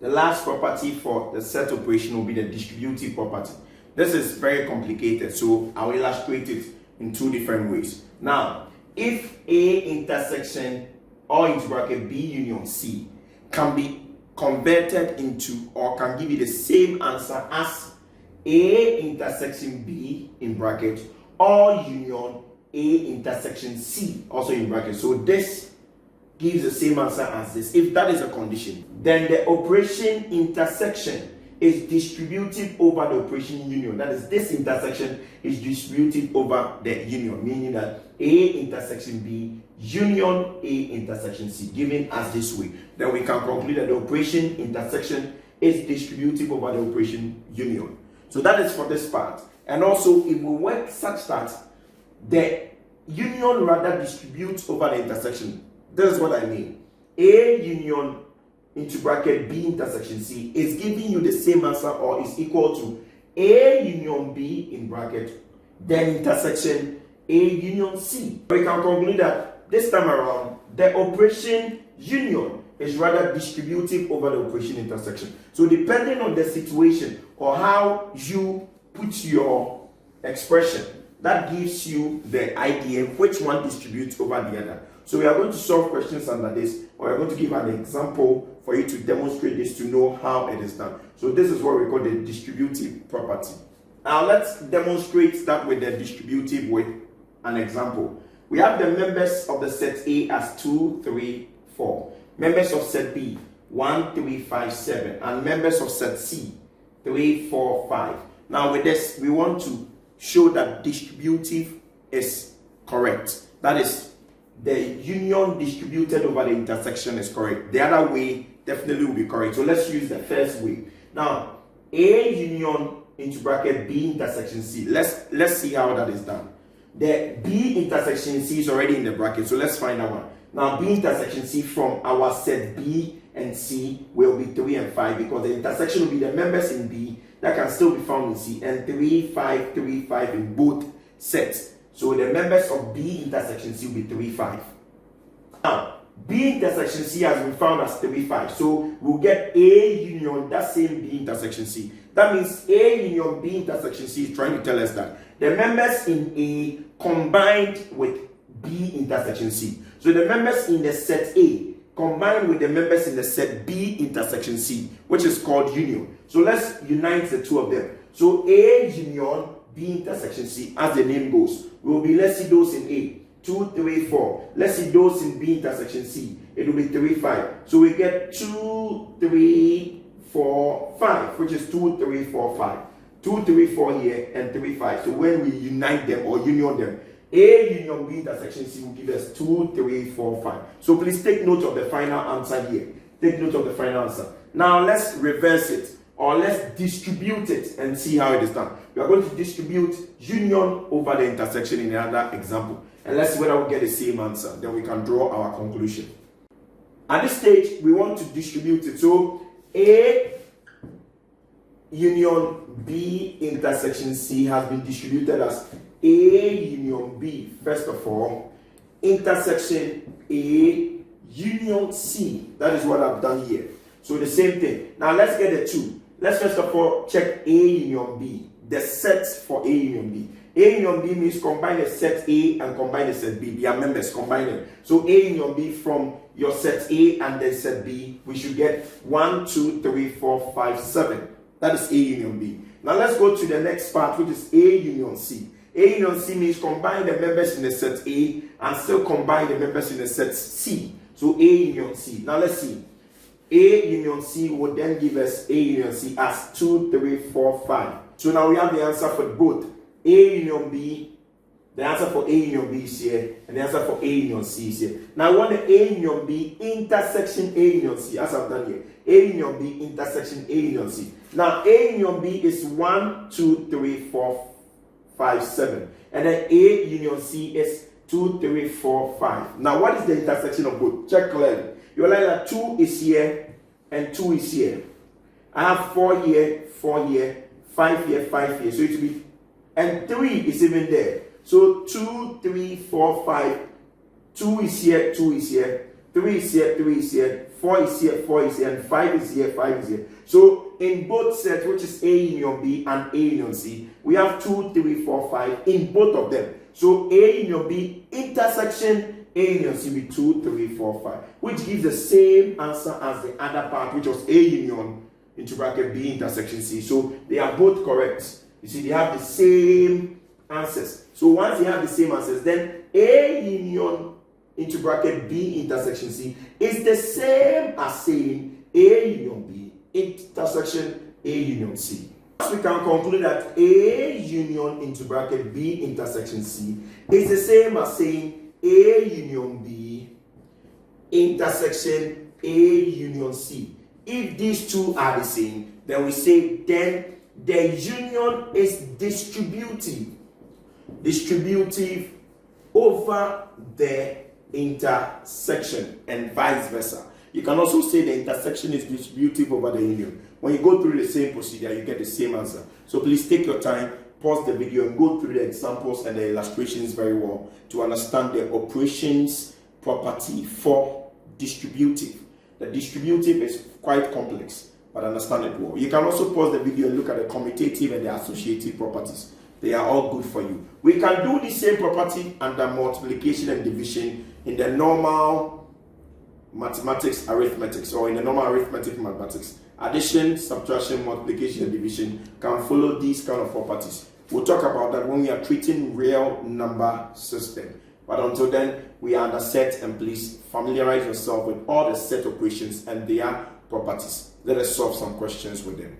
the last property for the set operation will be the distributive property. This is very complicated, so I will illustrate it in two different ways. Now, if A intersection or into bracket B union C can be converted into or can give you the same answer as A intersection B in bracket or union A intersection C also in bracket. So this gives the same answer as this. If that is a condition, then the operation intersection is distributive over the operation union. That is, this intersection is distributive over the union, meaning that A intersection B union A intersection C, given as this way. Then we can conclude that the operation intersection is distributive over the operation union. So that is for this part. And also, it will work such that the union rather distributes over the intersection. This is what I mean. A union into bracket B intersection C is giving you the same answer or is equal to A union B in bracket, then intersection A union C. We can conclude that this time around, the operation union is rather distributive over the operation intersection. So depending on the situation or how you put your expression, that gives you the idea which one distributes over the other. So we are going to solve questions under this, or we are going to give an example for you to demonstrate this to know how it is done. So this is what we call the distributive property. Now let's demonstrate that with the distributive with an example. We have the members of the set A as 2, 3, 4. Members of set B 1, 3, 5, 7. And members of set C 3, 4, 5. Now with this, we want to show that distributive is correct. That is, the union distributed over the intersection is correct. The other way definitely will be correct. So let's use the first way. Now, A union into bracket B intersection C. Let's see how that is done. The B intersection C is already in the bracket, so let's find that one. Now, B intersection C from our set B and C will be 3 and 5 because the intersection will be the members in B that can still be found in C, and 3, 5, 3, 5 in both sets. So the members of B intersection C will be 3, 5. Now, B intersection C has been found as 3, 5. So we'll get A union that same B intersection C. That means A union B intersection C is trying to tell us that the members in A combined with B intersection C. So the members in the set A combined with the members in the set B intersection C, which is called union. So let's unite the two of them. So A union B intersection C, as the name goes, will be, let's see those in A, 2, 3, 4. Let's see those in B intersection C. It will be 3, 5. So we get 2, 3, 4, 5, which is 2, 3, 4, 5. 2, 3, 4 here and 3, 5. So when we unite them or union them, A union B intersection C will give us 2, 3, 4, 5. So please take note of the final answer here. Take note of the final answer. Now let's reverse it, or let's distribute it and see how it is done. We are going to distribute union over the intersection in another example. And let's see whether we get the same answer. Then we can draw our conclusion. At this stage, we want to distribute it. So A union B intersection C has been distributed as A union B, first of all, intersection A union C. That is what I've done here. So the same thing. Now let's get the 2. Let's first of all check A union B, the sets for A union B. A union B means combine the set A and combine the set B. They are members, combine them. So A union B from your set A and then set B, we should get 1, 2, 3, 4, 5, 7. That is A union B. Now let's go to the next part, which is A union C. A union C means combine the members in the set A and still combine the members in the set C. So A union C. Now let's see. A union C would then give us A union C as 2, 3, 4, 5. So now we have the answer for both. A union B, the answer for A union B is here, and the answer for A union C is here. Now I want the A union B intersection A union C, as I've done here. A union B intersection A union C. Now A union B is 1, 2, 3, 4, 5, 7. And then A union C is 2, 3, 4, 5. Now what is the intersection of both? Check clearly. You realize that 2 is here and 2 is here. I have 4 here, 4 here, 5 here, 5 here. So it will be, and 3 is even there. So 2, 3, 4, 5. 2 is here, 2 is here. 3 is here, 3 is here, 4 is here, 4 is here, and 5 is here, 5 is here. So in both sets, which is A union B and A union C, we have 2, 3, 4, 5 in both of them. So A union B intersection A union C with 2, 3, 4, 5, which gives the same answer as the other part, which was A union into bracket B intersection C. So they are both correct. You see, they have the same answers. So once they have the same answers, then A union into bracket B intersection C is the same as saying A union B intersection A union C. So we can conclude that A union into bracket B intersection C is the same as saying A union B intersection A union C. If these two are the same, then we say then the union is distributive over the intersection, and vice versa. You can also say the intersection is distributive over the union. When you go through the same procedure, you get the same answer. So please take your time, pause the video, and go through the examples and the illustrations very well to understand the operations property for distributive. The distributive is quite complex, but understand it well. You can also pause the video and look at the commutative and the associative properties. They are all good for you. We can do the same property under multiplication and division in the normal mathematics arithmetics, or in the normal arithmetic mathematics. Addition, subtraction, multiplication, and division can follow these kind of properties. We'll talk about that when we are treating real number system. But until then, we are under set, and please familiarize yourself with all the set operations and their properties. Let us solve some questions with them.